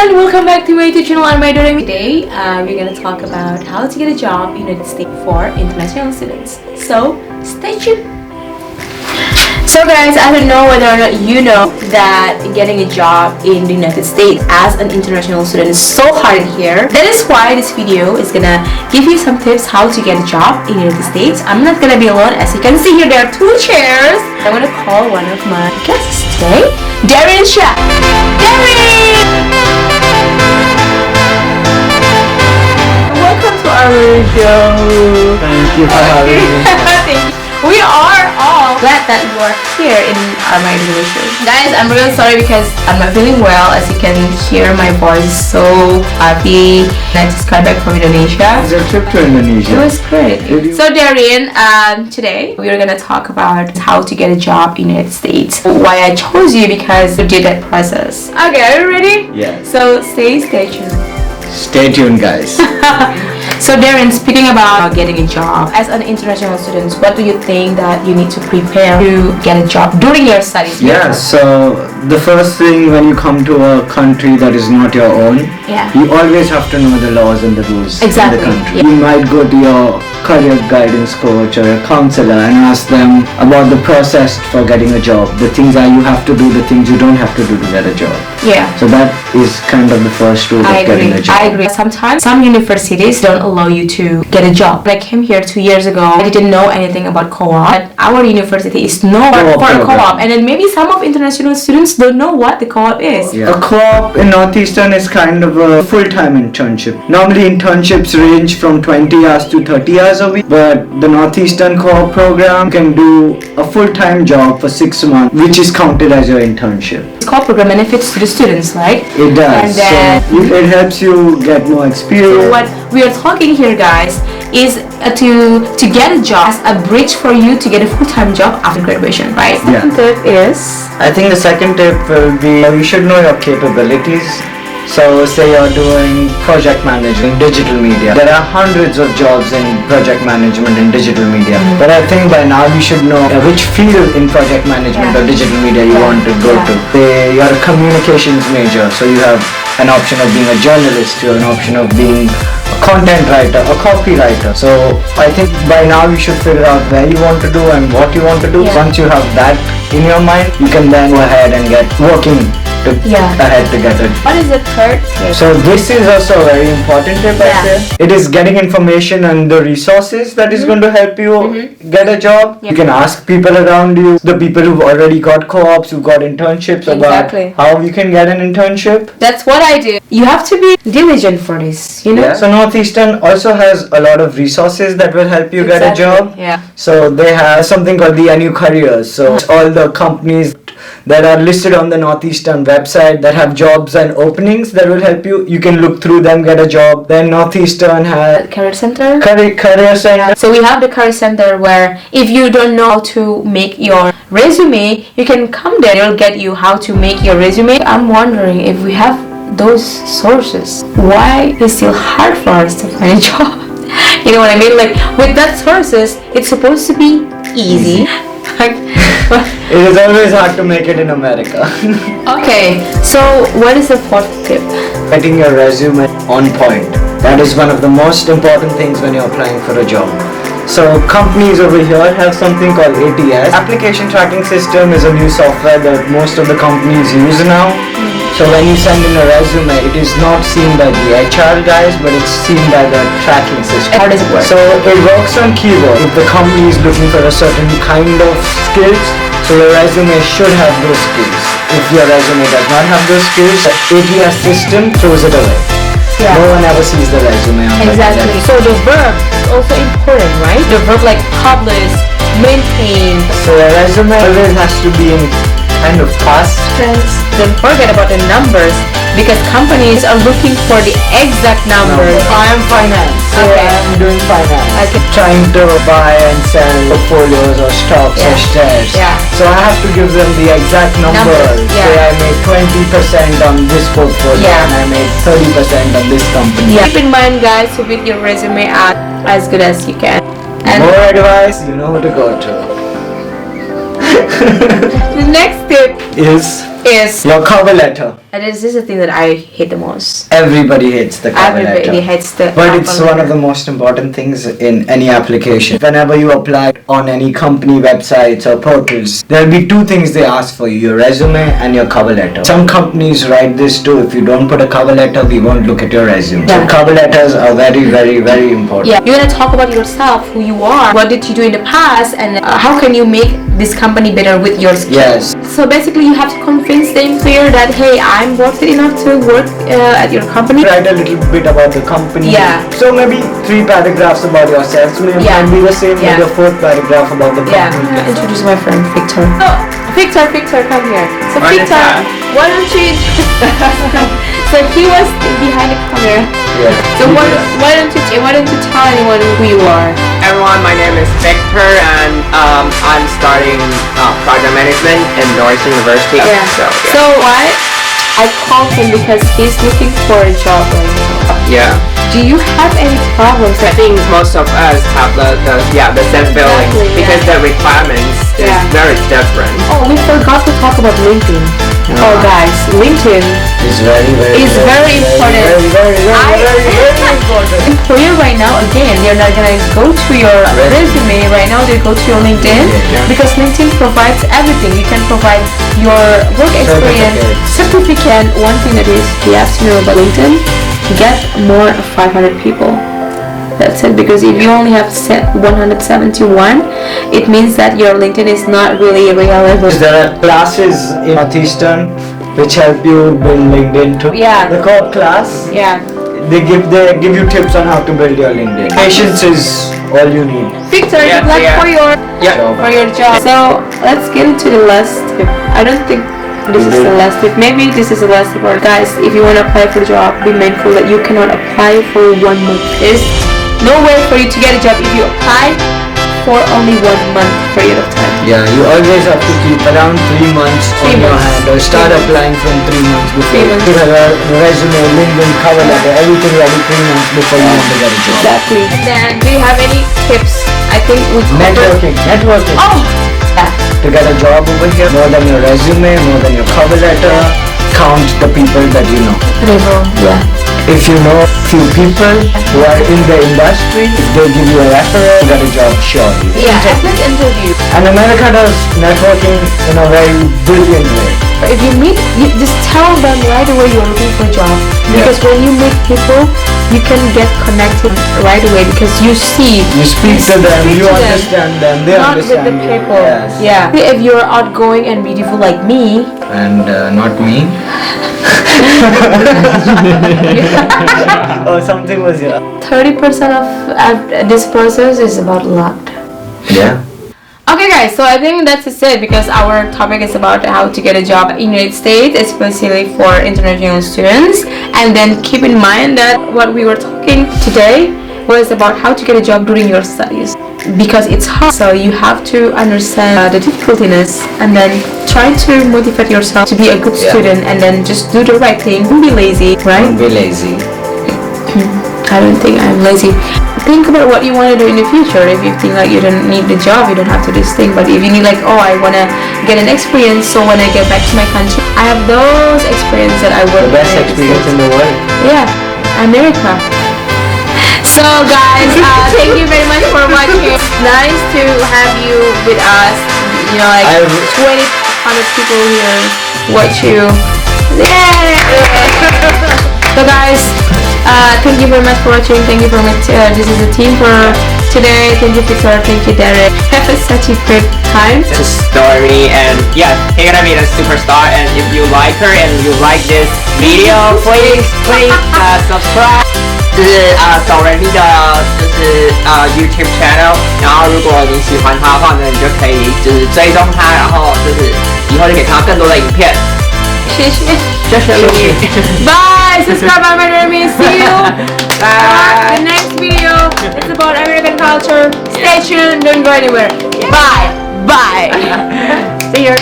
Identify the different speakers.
Speaker 1: everyone, welcome back to my YouTube channel, Armaya Doremi. Today, we're gonna talk about how to get a job in the United States for international students. So, stay tuned. So guys, I don't know whether or not you know that getting a job in the United States as an international student is so hard here. That is why this video is gonna give you some tips how to get a job in the United States. I'm not gonna be alone. As you can see here, there are two chairs. I'm gonna call one of my guests today, Dharin and Dharin! Welcome to our show.
Speaker 2: Thank you for having me.
Speaker 1: Thank you. We are all glad that you are here in Armaya Doremi. Guys, I'm really sorry because I'm not feeling well. As you can hear, my voice is so happy. I just got back from Indonesia.
Speaker 2: It was a trip to Indonesia.
Speaker 1: It was great. So Dharin, today we're gonna talk about how to get a job in the United States. Why I chose you because you did that process. Okay, are you ready?
Speaker 2: Yes.
Speaker 1: So stay tuned.
Speaker 2: Stay tuned, guys.
Speaker 1: So Dharin, speaking about getting a job as an international student, what do you think that you need to prepare to get a job during your studies?
Speaker 2: Yeah, so the first thing when you come to a country that is not your own, you always have to know the laws and the rules in the country. You might go to your career guidance coach or a counselor and ask them about the process for getting a job, the things that you have to do, the things you don't have to do to get a job.
Speaker 1: Yeah.
Speaker 2: So that is kind of the first rule of getting a job.
Speaker 1: I agree. Sometimes some universities don't allow you to get a job. When I came here 2 years ago, I didn't know anything about co-op. But our university is known for a co-op, and then maybe some of international students don't know what the co-op is.
Speaker 2: Yeah. A co-op in Northeastern is kind of a full-time internship. Normally internships range from 20 hours to 30 hours a week, but the Northeastern co-op program can do a full-time job for 6 months, which is counted as your internship.
Speaker 1: This co-op program benefits to the students, right?
Speaker 2: It does.
Speaker 1: And then
Speaker 2: so it helps you get more experience.
Speaker 1: So what we are talking here, guys, is to get a job as a bridge for you to get a full-time job after graduation, right?
Speaker 2: Yeah.
Speaker 1: Second tip is,
Speaker 2: I think the second tip will be you should know your capabilities. So say you're doing project management, digital media. There are hundreds of jobs in project management and digital media. But I think by now you should know which field in project management or digital media you want to go to. Say you're a communications major, so you have an option of being a journalist, you have an option of being a content writer, a copywriter. So I think by now you should figure out where you want to do and what you want to do. Once you have that in your mind, you can then go ahead and get working ahead to get it.
Speaker 1: What is the third tip?
Speaker 2: So this is also a very important tip, I say. It is getting information and the resources that is going to help you get a job. You can ask people around you, the people who've already got co-ops, who've got internships, about how you can get an internship.
Speaker 1: That's what I do. You have to be diligent for this, you know?
Speaker 2: Yeah. So Northeastern also has a lot of resources that will help you get a job.
Speaker 1: Yeah.
Speaker 2: So they have something called the NU Careers. So all the companies that are listed on the Northeastern website that have jobs and openings that will help you. You can look through them, get a job. Then Northeastern has
Speaker 1: Career Center.
Speaker 2: Career Center.
Speaker 1: So we have the Career Center where if you don't know how to make your resume, you can come there. They'll get you how to make your resume. I'm wondering if we have those sources, why is it still hard for us to find a job? You know what I mean? Like with that sources, it's supposed to be easy.
Speaker 2: It is always hard to make it in America.
Speaker 1: Okay, so what is the fourth tip?
Speaker 2: Getting your resume on point. That is one of the most important things when you're applying for a job. So companies over here have something called ATS. Application Tracking System is a new software that most of the companies use now. So when you send in a resume, it is not seen by the HR guys, but it's seen by the tracking system.
Speaker 1: How does it work?
Speaker 2: So it works on keyword. If the company is looking for a certain kind of skills, so your resume should have those skills. If your resume does not have those skills, the ATS system throws it away. No one ever sees the resume on
Speaker 1: Exactly. So the verb is also important, right? The verb like publish, maintain.
Speaker 2: So a resume always has to be in kind of past tense.
Speaker 1: Don't forget about the numbers because companies are looking for the exact numbers.
Speaker 2: I am finance. So I am doing finance. Trying to buy and sell portfolios or stocks or shares. So I have to give them the exact numbers. Say I made 20% on this portfolio and I made 30% on this company.
Speaker 1: Keep in mind, guys, to build your resume out as good as you can. And
Speaker 2: more advice, you know who to go to.
Speaker 1: The next tip
Speaker 2: is
Speaker 1: is
Speaker 2: your cover letter.
Speaker 1: And this is the thing that I hate the most.
Speaker 2: Everybody hates the cover
Speaker 1: Everybody
Speaker 2: letter.
Speaker 1: hates the
Speaker 2: But
Speaker 1: cover
Speaker 2: it's one of the most important things in any application. Whenever you apply on any company websites or portals, there'll be two things they ask for you, your resume and your cover letter. Some companies write this too, if you don't put a cover letter, we won't look at your resume.
Speaker 1: Yeah.
Speaker 2: So cover letters are very, very, very important.
Speaker 1: Yeah, you're gonna talk about yourself, who you are, what did you do in the past, and how can you make this company better with your skills.
Speaker 2: Yes.
Speaker 1: So basically you have to convince them clear that, hey, I'm worth it enough to work at your company.
Speaker 2: Write a little bit about the company.
Speaker 1: Yeah.
Speaker 2: So maybe 3 paragraphs about yourself. So maybe
Speaker 1: Yeah.
Speaker 2: be the same
Speaker 1: Yeah.
Speaker 2: with the 4th paragraph about the
Speaker 1: Yeah,
Speaker 2: company.
Speaker 1: I'm gonna introduce my friend Victor. So, Victor, come here. So
Speaker 3: What is
Speaker 1: Victor,
Speaker 3: that?
Speaker 1: why don't you... So he was behind the camera.
Speaker 2: Yeah.
Speaker 1: So why don't you tell anyone who you are?
Speaker 3: Everyone, my name is Victor, and I'm studying project management in Northeastern University.
Speaker 1: Yeah. So why I called him because he's looking for a job right now.
Speaker 3: Yeah.
Speaker 1: Do you have any problems?
Speaker 3: I think most of us have the same feeling
Speaker 1: Exactly,
Speaker 3: because
Speaker 1: yeah.
Speaker 3: the requirements
Speaker 1: Yeah.
Speaker 3: is very different.
Speaker 1: Oh, we forgot to talk about LinkedIn. Oh, guys, LinkedIn
Speaker 2: It's very
Speaker 1: important.
Speaker 2: Very important.
Speaker 1: In Korea right now, again, they're not gonna go to your resume. Right now, they go to your LinkedIn
Speaker 3: Yeah.
Speaker 1: because LinkedIn provides everything. You can provide your work experience, certificate. One thing that is you have to know about LinkedIn: get more of 500 people. That's it. Because if you only have 171, it means that your LinkedIn is not really reliable.
Speaker 2: There are classes in Northeastern which help you build LinkedIn too.
Speaker 1: Yeah.
Speaker 2: The co-op class,
Speaker 1: Yeah.
Speaker 2: they give you tips on how to build your LinkedIn. Patience is all you need.
Speaker 1: Victor,
Speaker 3: Yeah,
Speaker 1: good luck
Speaker 3: yeah.
Speaker 1: for your job. So let's get into the last tip. I don't think this is the last tip. Maybe this is the last tip. Or guys, if you want to apply for a job, be mindful that you cannot apply for 1 month. There's no way for you to get a job if you apply for only 1 month period of time.
Speaker 2: Yeah, you always have to keep around 3 months on your hand or start
Speaker 1: 3 months.
Speaker 2: applying from 3 months before.
Speaker 1: 3 months.
Speaker 2: You have a resume, LinkedIn, cover letter, everything ready 3 months before you want to get a job.
Speaker 1: Exactly. And then, do you have any tips? I think we
Speaker 2: Networking.
Speaker 1: Oh, yeah.
Speaker 2: To get a job over here, more than your resume, more than your cover letter, count the people that you know.
Speaker 1: Yeah.
Speaker 2: If you know few people who are in the industry, if they give you a referral, you get a job surely.
Speaker 1: Yeah. At least interview.
Speaker 2: And America does networking in a very brilliant way.
Speaker 1: If you meet, you just tell them right away you're looking for a job.
Speaker 2: Yeah.
Speaker 1: Because when you meet people, you can get connected right away because you see.
Speaker 2: You speak to them,
Speaker 1: speak
Speaker 2: you
Speaker 1: to them,
Speaker 2: understand them, they
Speaker 1: not with
Speaker 2: understand
Speaker 1: the
Speaker 2: you.
Speaker 1: people.
Speaker 2: Yes.
Speaker 1: Yeah. If you're outgoing and beautiful like me,
Speaker 2: And not me. Oh, something was here.
Speaker 1: 30% of this process is about luck.
Speaker 2: Yeah.
Speaker 1: Okay guys, so I think that's it because our topic is about how to get a job in the United States, especially for international students. And then keep in mind that what we were talking today was about how to get a job during your studies. Because it's hard, so you have to understand the difficulties and then try to motivate yourself to be a good student and then just do the right thing. Don't be lazy, right?
Speaker 2: Don't be lazy.
Speaker 1: I don't think I'm lazy. Think about what you want to do in the future. If you think like you don't need the job, you don't have to do this thing. But if you need like, oh, I want to get an experience, so when I get back to my country, I have those experiences that I work.
Speaker 2: The best experience in the world.
Speaker 1: Yeah, America. So guys, thank you very much for watching. Nice to have you with us. You know, like 2,500 people here watch you. Yeah. So guys, thank you very much for watching. Thank you very much. This is the team for today. Thank you, Victor. Thank you, Derek. Have such a great time.
Speaker 3: It's a story, and yeah, she's gonna be a superstar. And if you like her and you like this video, please subscribe. 就是Doremi 的YouTube channel，然后如果你喜欢他的话呢，你就可以就是追踪他，然后就是以后就可以看到更多的影片。
Speaker 1: 谢谢。Bye. Subscribe to Armaya Doremi. See you.
Speaker 3: Bye.
Speaker 1: The next video. It's about American culture. Stay tuned. Don't go anywhere. Bye. Bye. See you.